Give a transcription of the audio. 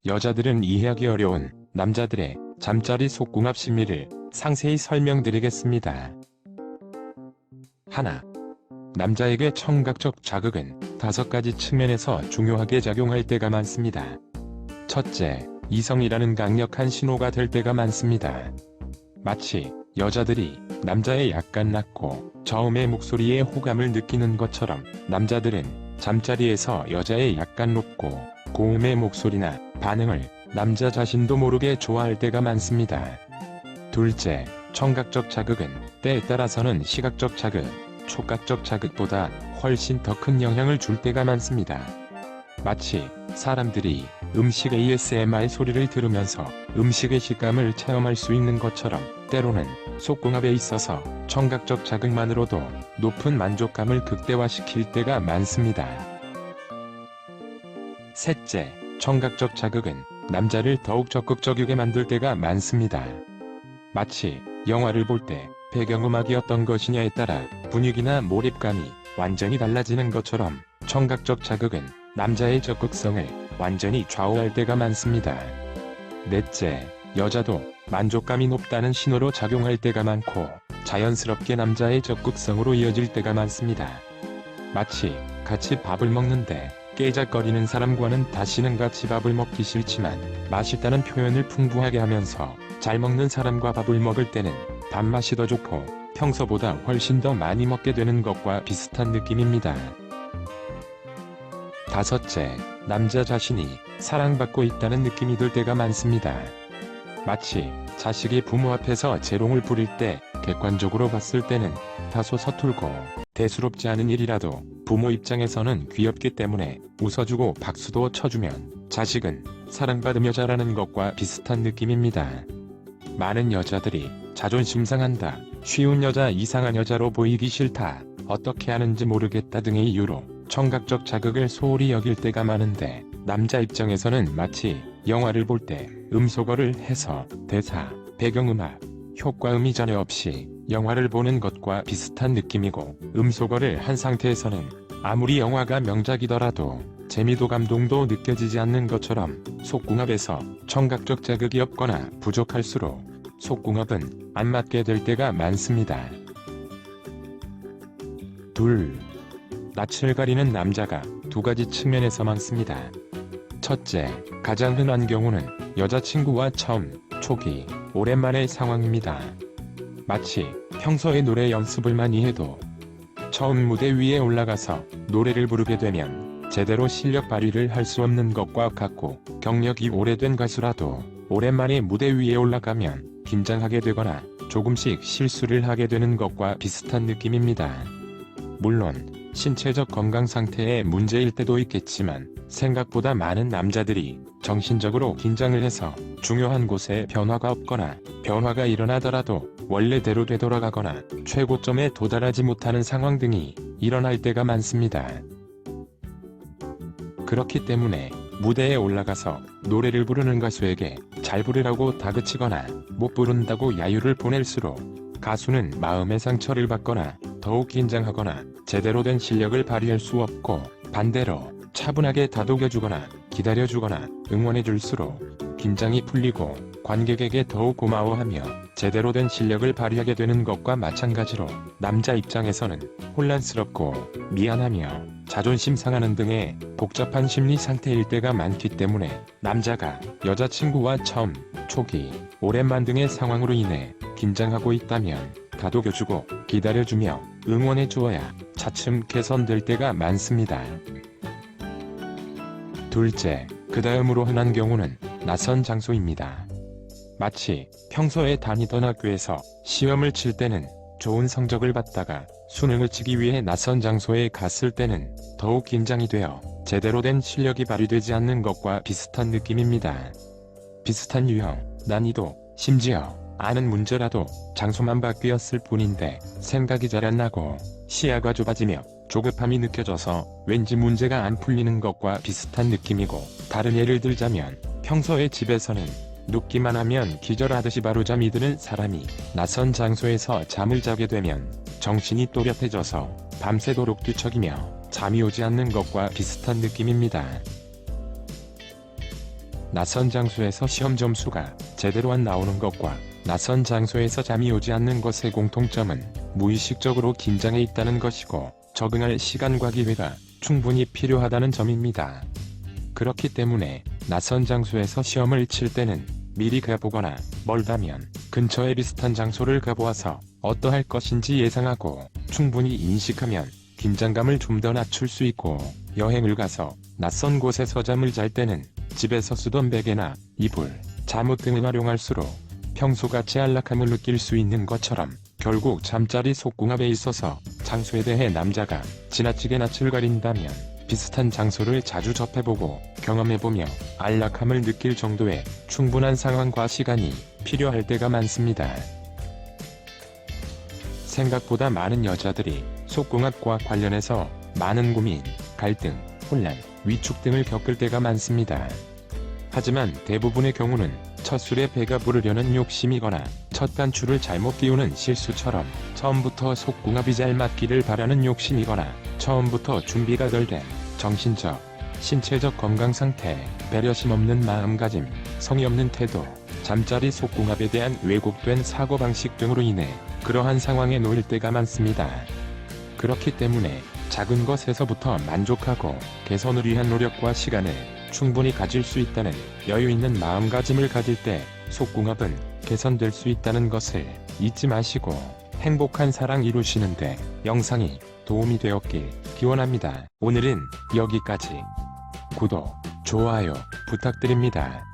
여자들은 이해하기 어려운 남자들의 잠자리 속궁합 심리를 상세히 설명드리겠습니다. 하나. 남자에게 청각적 자극은 5가지 측면에서 중요하게 작용할 때가 많습니다. 첫째, 이성이라는 강력한 신호가 될 때가 많습니다. 마치 여자들이 남자의 약간 낮고 저음의 목소리에 호감을 느끼는 것처럼 남자들은 잠자리에서 여자의 약간 높고 고음의 목소리나 반응을 남자 자신도 모르게 좋아할 때가 많습니다. 둘째, 청각적 자극은 때에 따라서는 시각적 자극, 촉각적 자극보다 훨씬 더 큰 영향을 줄 때가 많습니다. 마치 사람들이 음식 ASMR 소리를 들으면서 음식의 식감을 체험할 수 있는 것처럼 때로는 속궁합에 있어서 청각적 자극만으로도 높은 만족감을 극대화시킬 때가 많습니다. 셋째, 청각적 자극은 남자를 더욱 적극적이게 만들 때가 많습니다. 마치 영화를 볼 때 배경음악이 어떤 것이냐에 따라 분위기나 몰입감이 완전히 달라지는 것처럼 청각적 자극은 남자의 적극성을 완전히 좌우할 때가 많습니다. 넷째, 여자도 만족감이 높다는 신호로 작용할 때가 많고 자연스럽게 남자의 적극성으로 이어질 때가 많습니다. 마치 같이 밥을 먹는데 깨작거리는 사람과는 다시는 같이 밥을 먹기 싫지만 맛있다는 표현을 풍부하게 하면서 잘 먹는 사람과 밥을 먹을 때는 밥맛이 더 좋고 평소보다 훨씬 더 많이 먹게 되는 것과 비슷한 느낌입니다. 다섯째, 남자 자신이 사랑받고 있다는 느낌이 들 때가 많습니다. 마치 자식이 부모 앞에서 재롱을 부릴 때 객관적으로 봤을 때는 다소 서툴고 대수롭지 않은 일이라도 부모 입장에서는 귀엽기 때문에 웃어주고 박수도 쳐주면 자식은 사랑받은 여자라는 것과 비슷한 느낌입니다. 많은 여자들이 자존심 상한다, 쉬운 여자, 이상한 여자로 보이기 싫다, 어떻게 하는지 모르겠다 등의 이유로 청각적 자극을 소홀히 여길 때가 많은데 남자 입장에서는 마치 영화를 볼 때 음소거를 해서 대사, 배경음악, 효과음이 전혀 없이 영화를 보는 것과 비슷한 느낌이고 음소거를 한 상태에서는 아무리 영화가 명작이더라도 재미도 감동도 느껴지지 않는 것처럼 속궁합에서 청각적 자극이 없거나 부족할수록 속궁합은 안 맞게 될 때가 많습니다. 둘. 낯을 가리는 남자가 2가지 측면에서 많습니다. 첫째, 가장 흔한 경우는 여자친구와 처음, 초기, 오랜만의 상황입니다. 마치 평소에 노래 연습을 많이 해도 처음 무대 위에 올라가서 노래를 부르게 되면 제대로 실력 발휘를 할 수 없는 것과 같고 경력이 오래된 가수라도 오랜만에 무대 위에 올라가면 긴장하게 되거나 조금씩 실수를 하게 되는 것과 비슷한 느낌입니다. 물론 신체적 건강 상태에 문제일 때도 있겠지만 생각보다 많은 남자들이 정신적으로 긴장을 해서 중요한 곳에 변화가 없거나 변화가 일어나더라도 원래대로 되돌아가거나 최고점에 도달하지 못하는 상황 등이 일어날 때가 많습니다. 그렇기 때문에 무대에 올라가서 노래를 부르는 가수에게 잘 부르라고 다그치거나 못 부른다고 야유를 보낼수록 가수는 마음의 상처를 받거나 더욱 긴장하거나 제대로 된 실력을 발휘할 수 없고 반대로 차분하게 다독여주거나 기다려주거나 응원해줄수록 긴장이 풀리고 관객에게 더욱 고마워하며 제대로 된 실력을 발휘하게 되는 것과 마찬가지로 남자 입장에서는 혼란스럽고 미안하며 자존심 상하는 등의 복잡한 심리 상태일 때가 많기 때문에 남자가 여자친구와 처음, 초기, 오랜만 등의 상황으로 인해 긴장하고 있다면 다독여주고 기다려주며 응원해주어야 차츰 개선될 때가 많습니다. 둘째, 그 다음으로 흔한 경우는 낯선 장소입니다. 마치 평소에 다니던 학교에서 시험을 칠 때는 좋은 성적을 받다가 수능을 치기 위해 낯선 장소에 갔을 때는 더욱 긴장이 되어 제대로 된 실력이 발휘되지 않는 것과 비슷한 느낌입니다. 비슷한 유형, 난이도, 심지어 아는 문제라도 장소만 바뀌었을 뿐인데 생각이 잘 안 나고 시야가 좁아지며 조급함이 느껴져서 왠지 문제가 안 풀리는 것과 비슷한 느낌이고, 다른 예를 들자면 평소에 집에서는 눕기만 하면 기절하듯이 바로 잠이 드는 사람이 낯선 장소에서 잠을 자게 되면 정신이 또렷해져서 밤새도록 뒤척이며 잠이 오지 않는 것과 비슷한 느낌입니다. 낯선 장소에서 시험 점수가 제대로 안 나오는 것과 낯선 장소에서 잠이 오지 않는 것의 공통점은 무의식적으로 긴장해 있다는 것이고 적응할 시간과 기회가 충분히 필요하다는 점입니다. 그렇기 때문에 낯선 장소에서 시험을 칠 때는 미리 가보거나 멀다면 근처에 비슷한 장소를 가보아서 어떠할 것인지 예상하고 충분히 인식하면 긴장감을 좀 더 낮출 수 있고, 여행을 가서 낯선 곳에서 잠을 잘 때는 집에서 쓰던 베개나 이불, 잠옷 등을 활용할수록 평소같이 안락함을 느낄 수 있는 것처럼 결국 잠자리 속궁합에 있어서 장소에 대해 남자가 지나치게 낯을 가린다면 비슷한 장소를 자주 접해보고 경험해보며 안락함을 느낄 정도의 충분한 상황과 시간이 필요할 때가 많습니다. 생각보다 많은 여자들이 속궁합과 관련해서 많은 고민, 갈등, 혼란, 위축 등을 겪을 때가 많습니다. 하지만 대부분의 경우는 첫 술에 배가 부르려는 욕심이거나 첫 단추를 잘못 끼우는 실수처럼 처음부터 속궁합이 잘 맞기를 바라는 욕심이거나 처음부터 준비가 덜 된 정신적, 신체적 건강 상태, 배려심 없는 마음가짐, 성의 없는 태도, 잠자리 속궁합에 대한 왜곡된 사고방식 등으로 인해 그러한 상황에 놓일 때가 많습니다. 그렇기 때문에 작은 것에서부터 만족하고 개선을 위한 노력과 시간을 충분히 가질 수 있다는 여유 있는 마음가짐을 가질 때 속궁합은 개선될 수 있다는 것을 잊지 마시고 행복한 사랑 이루시는데 영상이 도움이 되었길 기원합니다. 오늘은 여기까지. 구독, 좋아요 부탁드립니다.